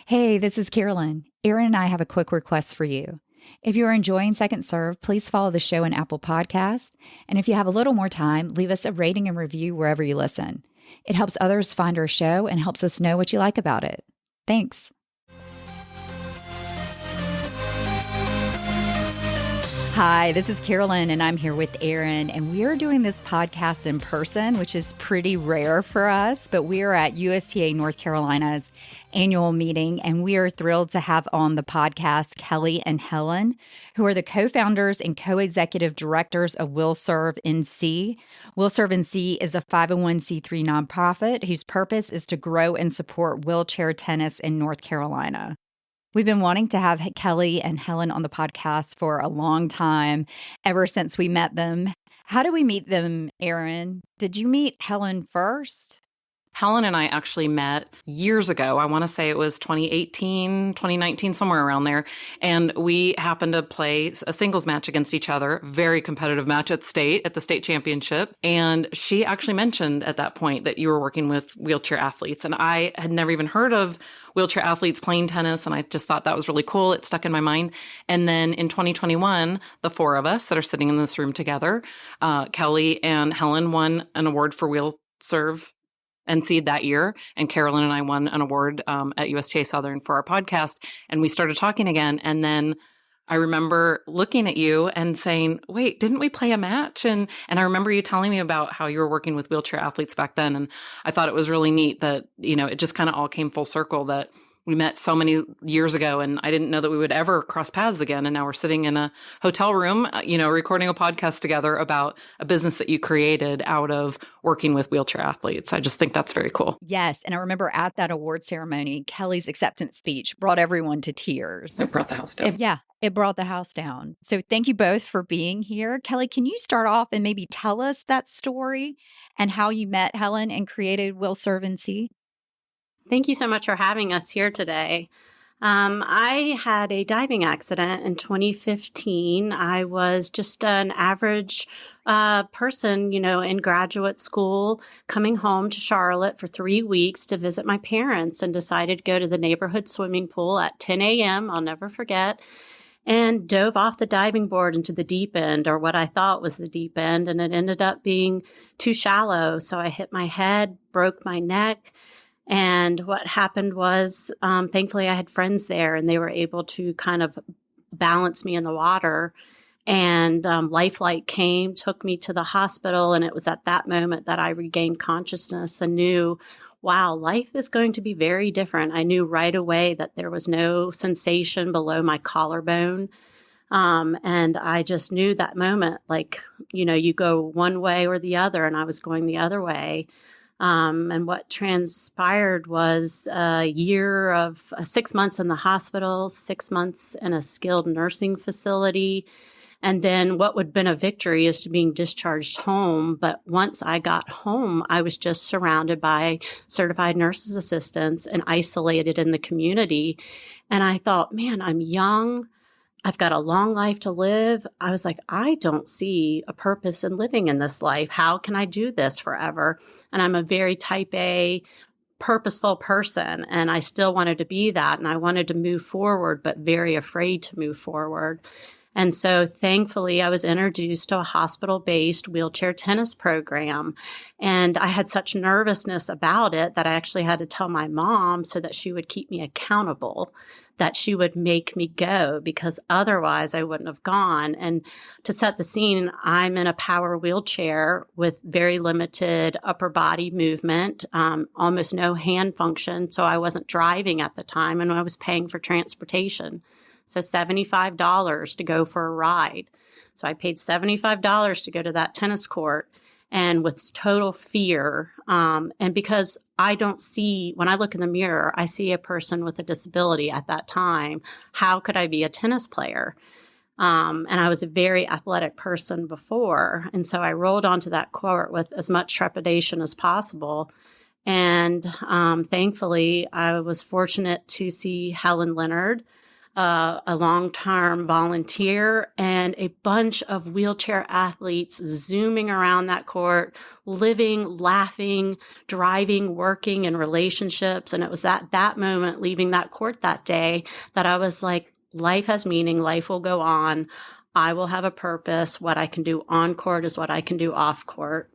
Hey, this is Carolyn. Erin and I have a quick request for you. If you are enjoying Second Serve, please follow the show in Apple Podcasts. And if you have a little more time, leave us a rating and review wherever you listen. It helps others find our show and helps us know what you like about it. Thanks. Hi, this is Carolyn, and I'm here with Erin, and we are doing this podcast in person, which is pretty rare for us, but we are at USTA North Carolina's annual meeting, and we are thrilled to have on the podcast Kelly and Helen, who are the co-founders and co-executive directors of Will Serve NC. Will Serve NC is a 501c3 nonprofit whose purpose is to grow and support wheelchair tennis in North Carolina. We've been wanting to have Kelly and Helen on the podcast for a long time, ever since we met them. How did we meet them, Erin? Did you meet Helen first? Helen and I actually met years ago. I want to say it was 2018, 2019, somewhere around there. And we happened to play a singles match against each other, very competitive match at the state championship. And she actually mentioned at that point that you were working with wheelchair athletes. And I had never even heard of wheelchair athletes playing tennis. And I just thought that was really cool. It stuck in my mind. And then in 2021, the four of us that are sitting in this room together, Kelly and Helen won an award for Wheel Serve NC that year. And Carolyn and I won an award at USTA Southern for our podcast. And we started talking again. And then I remember looking at you and saying, wait, didn't we play a match? And I remember you telling me about how you were working with wheelchair athletes back then. And I thought it was really neat that, it just kind of all came full circle that we met so many years ago, and I didn't know that we would ever cross paths again. And now we're sitting in a hotel room, recording a podcast together about a business that you created out of working with wheelchair athletes. I just think that's very cool. Yes. And I remember at that award ceremony, Kelly's acceptance speech brought everyone to tears. It brought the house down. It brought the house down. So thank you both for being here. Kelly, can you start off and maybe tell us that story and how you met Helen and created Will Serve NC? Thank you so much for having us here today. I had a diving accident in 2015. I was just an average person, in graduate school, coming home to Charlotte for 3 weeks to visit my parents, and decided to go to the neighborhood swimming pool at 10 a.m., I'll never forget, and dove off the diving board into the deep end, or what I thought was the deep end, and it ended up being too shallow. So I hit my head, broke my neck. And what happened was, thankfully, I had friends there, and they were able to kind of balance me in the water. And Lifelike came, took me to the hospital, and it was at that moment that I regained consciousness and knew, wow, life is going to be very different. I knew right away that there was no sensation below my collarbone. And I just knew that moment, you go one way or the other, and I was going the other way. And what transpired was a year of 6 months in the hospital, 6 months in a skilled nursing facility. And then what would have been a victory is to being discharged home. But once I got home, I was just surrounded by certified nurses assistants and isolated in the community. And I thought, man, I'm young. I've got a long life to live. I was like, I don't see a purpose in living in this life. How can I do this forever? And I'm a very type A, purposeful person, and I still wanted to be that. And I wanted to move forward, but very afraid to move forward. And so thankfully, I was introduced to a hospital-based wheelchair tennis program. And I had such nervousness about it that I actually had to tell my mom so that she would keep me accountable, that she would make me go, because otherwise I wouldn't have gone. And to set the scene, I'm in a power wheelchair with very limited upper body movement, almost no hand function. So I wasn't driving at the time, and I was paying for transportation. So $75 to go for a ride. So I paid $75 to go to that tennis court, and with total fear. And because I don't see, when I look in the mirror, I see a person with a disability at that time. How could I be a tennis player? And I was a very athletic person before. And so I rolled onto that court with as much trepidation as possible. And thankfully, I was fortunate to see Helen Leonard, a long-term volunteer, and a bunch of wheelchair athletes zooming around that court, living, laughing, driving, working in relationships. And it was at that moment, leaving that court that day, that I was like, life has meaning. Life will go on. I will have a purpose. What I can do on court is what I can do off court.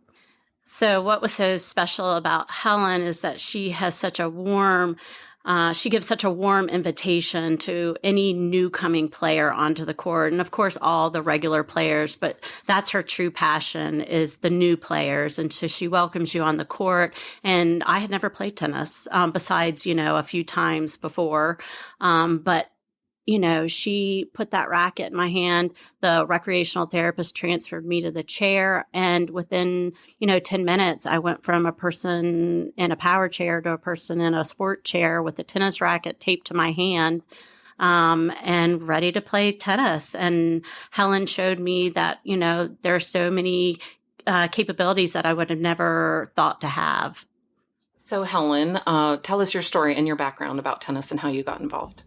So what was so special about Helen is that she has such a she gives such a warm invitation to any new coming player onto the court. And of course, all the regular players, but that's her true passion, is the new players. And so she welcomes you on the court. And I had never played tennis, besides, a few times before. But she put that racket in my hand. The recreational therapist transferred me to the chair. And within, 10 minutes, I went from a person in a power chair to a person in a sport chair with a tennis racket taped to my hand, and ready to play tennis. And Helen showed me that, there are so many capabilities that I would have never thought to have. So Helen, tell us your story and your background about tennis and how you got involved.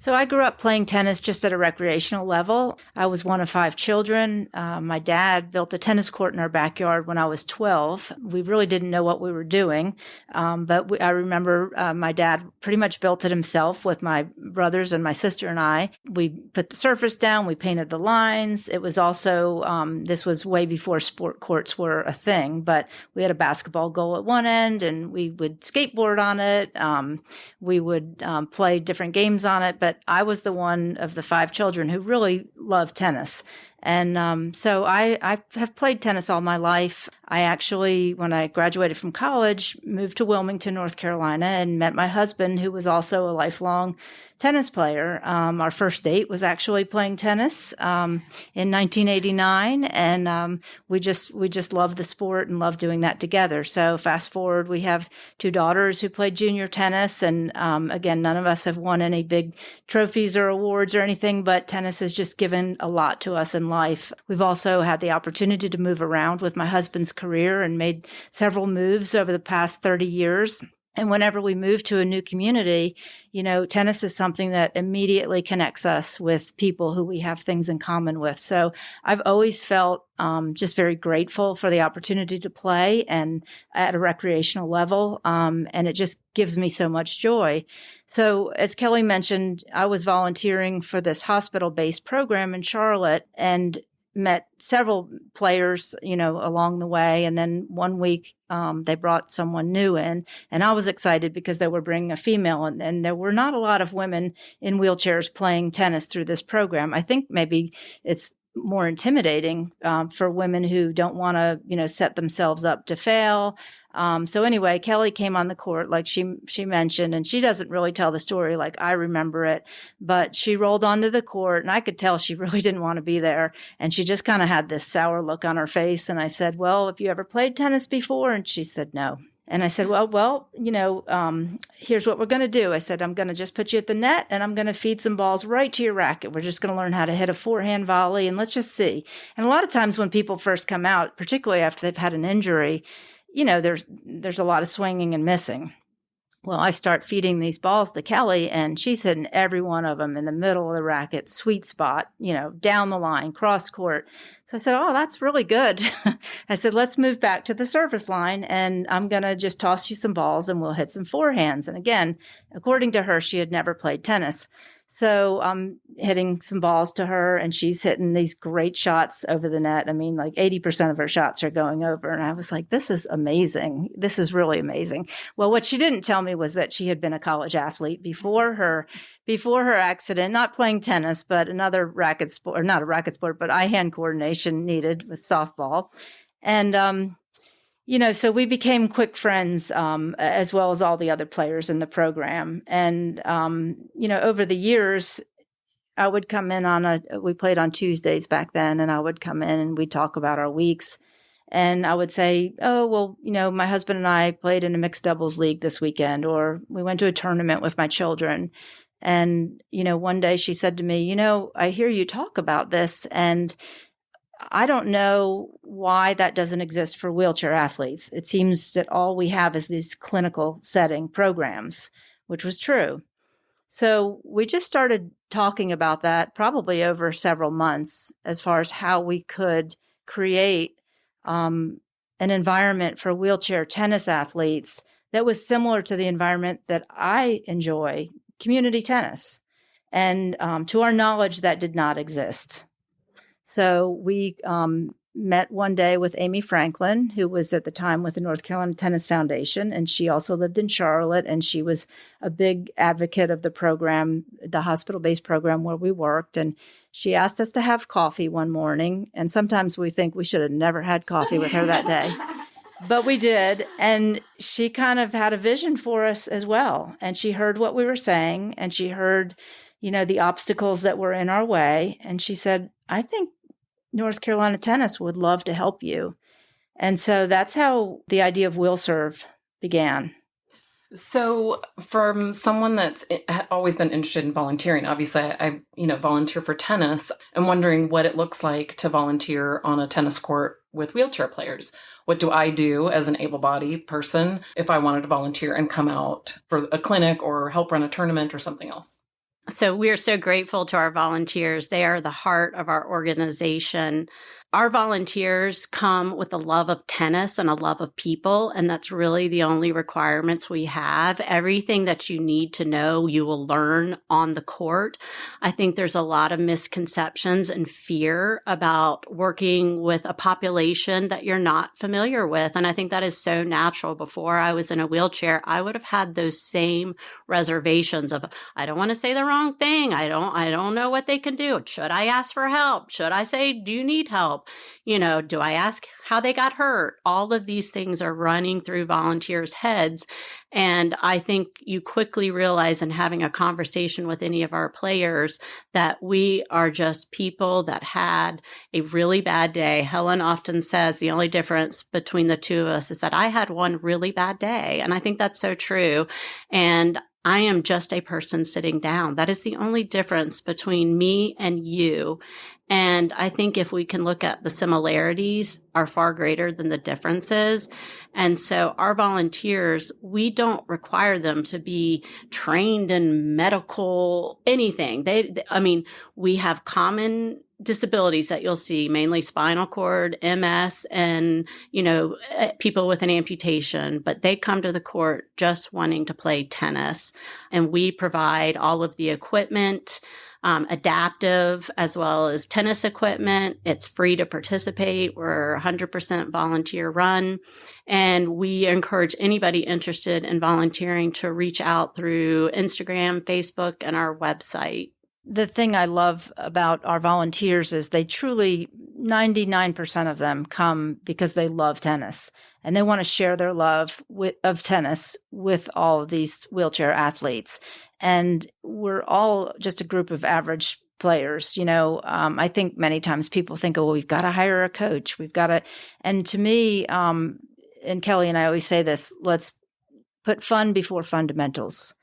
So I grew up playing tennis just at a recreational level. I was one of 5 children. My dad built a tennis court in our backyard when I was 12. We really didn't know what we were doing, but I remember my dad pretty much built it himself with my brothers and my sister and I. We put the surface down. We painted the lines. It was also, this was way before sport courts were a thing, but we had a basketball goal at one end, and we would skateboard on it. We would play different games on it, but I was the one of the 5 children who really loved tennis. And so I have played tennis all my life. I actually, when I graduated from college, moved to Wilmington, North Carolina, and met my husband, who was also a lifelong tennis player. Our first date was actually playing tennis in 1989, and we just loved the sport and loved doing that together. So fast forward, we have 2 daughters who played junior tennis, and again, none of us have won any big trophies or awards or anything, but tennis has just given a lot to us in life. We've also had the opportunity to move around with my husband's career and made several moves over the past 30 years. And whenever we move to a new community, tennis is something that immediately connects us with people who we have things in common with. So I've always felt just very grateful for the opportunity to play and at a recreational level. And it just gives me so much joy. So as Kelly mentioned, I was volunteering for this hospital-based program in Charlotte and met several players, along the way. And then one week, they brought someone new in, and I was excited because they were bringing a female, and there were not a lot of women in wheelchairs playing tennis through this program. I think maybe it's more intimidating for women who don't want to, set themselves up to fail. So anyway, Kelly came on the court, like she mentioned, and she doesn't really tell the story like I remember it, but she rolled onto the court, and I could tell she really didn't want to be there. And she just kind of had this sour look on her face. And I said, well, have you ever played tennis before? And she said, no. And I said, well, here's what we're going to do. I said, I'm going to just put you at the net, and I'm going to feed some balls right to your racket. We're just going to learn how to hit a forehand volley, and let's just see. And a lot of times when people first come out, particularly after they've had an injury, there's a lot of swinging and missing. Well, I start feeding these balls to Kelly, and she's hitting every one of them in the middle of the racket, sweet spot, down the line, cross court. So I said, oh, that's really good. I said, let's move back to the service line, and I'm going to just toss you some balls, and we'll hit some forehands. And again, according to her, she had never played tennis. So I'm hitting some balls to her, and she's hitting these great shots over the net. I mean, like 80% of her shots are going over. And I was like, this is amazing. This is really amazing. Well, what she didn't tell me was that she had been a college athlete before her accident, not playing tennis, but another racket sport, or not a racket sport, but eye-hand coordination needed with softball. And, so we became quick friends, as well as all the other players in the program. And, over the years, I would come in we played on Tuesdays back then, and I would come in and we'd talk about our weeks. And I would say, oh, well, my husband and I played in a mixed doubles league this weekend, or we went to a tournament with my children. And, one day she said to me, I hear you talk about this, and I don't know why that doesn't exist for wheelchair athletes. It seems that all we have is these clinical setting programs, which was true. So we just started talking about that probably over several months as far as how we could create an environment for wheelchair tennis athletes that was similar to the environment that I enjoy, community tennis. And to our knowledge, that did not exist. So we met one day with Amy Franklin, who was at the time with the North Carolina Tennis Foundation, and she also lived in Charlotte, and she was a big advocate of the program, the hospital-based program where we worked. And she asked us to have coffee one morning, and sometimes we think we should have never had coffee with her that day. But we did, and she kind of had a vision for us as well. And she heard what we were saying, and she heard, the obstacles that were in our way. And she said, I think North Carolina Tennis would love to help you. And so that's how the idea of WheelServe began. So from someone that's always been interested in volunteering, obviously I volunteer for tennis. I'm wondering what it looks like to volunteer on a tennis court with wheelchair players. What do I do as an able-bodied person if I wanted to volunteer and come out for a clinic or help run a tournament or something else? So we're so grateful to our volunteers. They are the heart of our organization. Our volunteers come with a love of tennis and a love of people, and that's really the only requirements we have. Everything that you need to know, you will learn on the court. I think there's a lot of misconceptions and fear about working with a population that you're not familiar with, and I think that is so natural. Before I was in a wheelchair, I would have had those same reservations of, I don't want to say the wrong thing. I don't know what they can do. Should I ask for help? Should I say, do you need help? Do I ask how they got hurt? All of these things are running through volunteers' heads. And I think you quickly realize in having a conversation with any of our players that we are just people that had a really bad day. Helen often says the only difference between the two of us is that I had one really bad day. And I think that's so true. And I am just a person sitting down. That is the only difference between me and you. And I think if we can look at the similarities are far greater than the differences. And so our volunteers, we don't require them to be trained in medical anything. We have common disabilities that you'll see, mainly spinal cord, MS, and, people with an amputation, but they come to the court just wanting to play tennis. And we provide all of the equipment, adaptive as well as tennis equipment. It's free to participate. We're 100% volunteer run. And we encourage anybody interested in volunteering to reach out through Instagram, Facebook, and our website. The thing I love about our volunteers is they truly, 99% of them come because they love tennis and they want to share their love of tennis with all of these wheelchair athletes. And we're all just a group of average players. I think many times people think, oh, well, we've got to hire a coach. And to me, and Kelly and I always say this, let's put fun before fundamentals.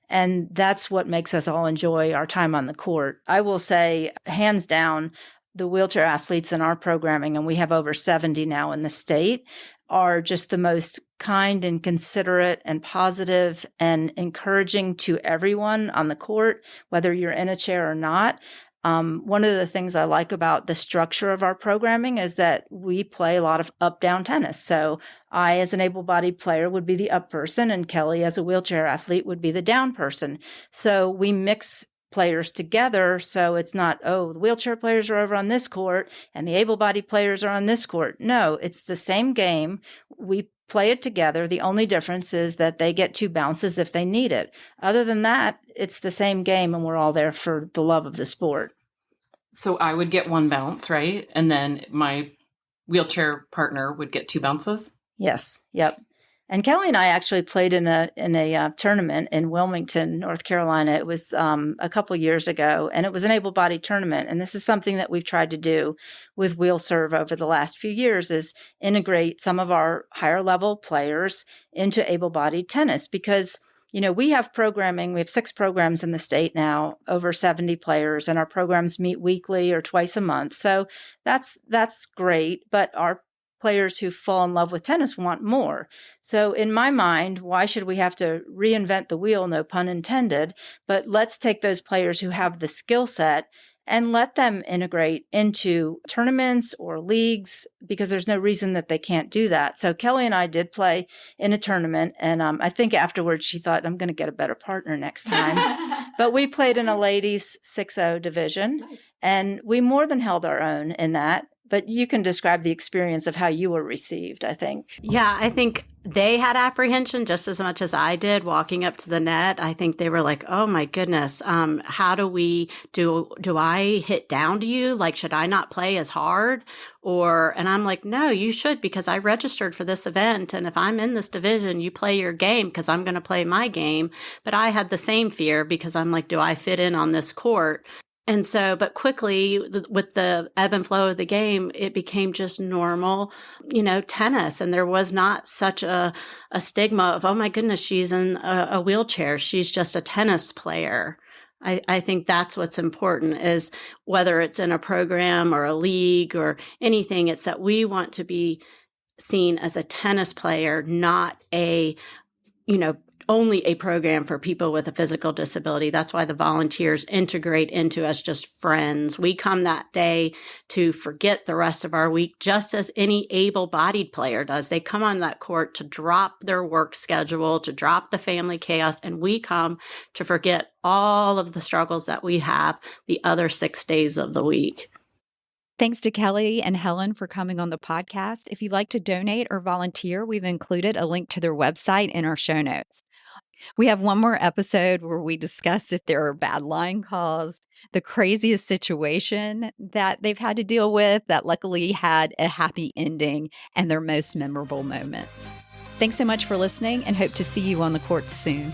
And that's what makes us all enjoy our time on the court. I will say, hands down, the wheelchair athletes in our programming, and we have over 70 now in the state, are just the most kind and considerate and positive and encouraging to everyone on the court, whether you're in a chair or not. One of the things I like about the structure of our programming is that we play a lot of up-down tennis. So I, as an able-bodied player, would be the up person, and Kelly, as a wheelchair athlete, would be the down person. So we mix players together. So it's not, oh, the wheelchair players are over on this court and the able-bodied players are on this court. No, it's the same game. We play it together. The only difference is that they get 2 bounces if they need it. Other than that, it's the same game, and we're all there for the love of the sport. So I would get 1 bounce, right? And then my wheelchair partner would get 2 bounces? Yes. Yep. And Kelly and I actually played in a tournament in Wilmington, North Carolina. It was a couple years ago, and it was an able-bodied tournament. And this is something that we've tried to do with WheelServe over the last few years, is integrate some of our higher-level players into able-bodied tennis because we have programming. We have 6 programs in the state now, over 70 players, and our programs meet weekly or twice a month. So that's great. But our players who fall in love with tennis want more. So in my mind, why should we have to reinvent the wheel, no pun intended, but let's take those players who have the skill set and let them integrate into tournaments or leagues, because there's no reason that they can't do that. So Kelly and I did play in a tournament, and I think afterwards she thought, I'm going to get a better partner next time. But we played in a ladies 6-0 division, and we more than held our own in that. But you can describe the experience of how you were received, I think. Yeah, I think they had apprehension just as much as I did walking up to the net. I think they were like, oh my goodness, how do I hit down to you? Like, should I not play as hard? And I'm like, no, you should, because I registered for this event. And if I'm in this division, you play your game because I'm going to play my game. But I had the same fear because I'm like, do I fit in on this court? And so, but quickly with the ebb and flow of the game, it became just normal, tennis. And there was not such a stigma of, oh my goodness, she's in a wheelchair. She's just a tennis player. I think that's what's important, is whether it's in a program or a league or anything, it's that we want to be seen as a tennis player, not only a program for people with a physical disability. That's why the volunteers integrate into us just friends. We come that day to forget the rest of our week, just as any able-bodied player does. They come on that court to drop their work schedule, to drop the family chaos, and we come to forget all of the struggles that we have the other 6 days of the week. Thanks to Kelly and Helen for coming on the podcast. If you'd like to donate or volunteer, we've included a link to their website in our show notes. We have one more episode where we discuss if there are bad line calls, the craziest situation that they've had to deal with that luckily had a happy ending, and their most memorable moments. Thanks so much for listening, and hope to see you on the court soon.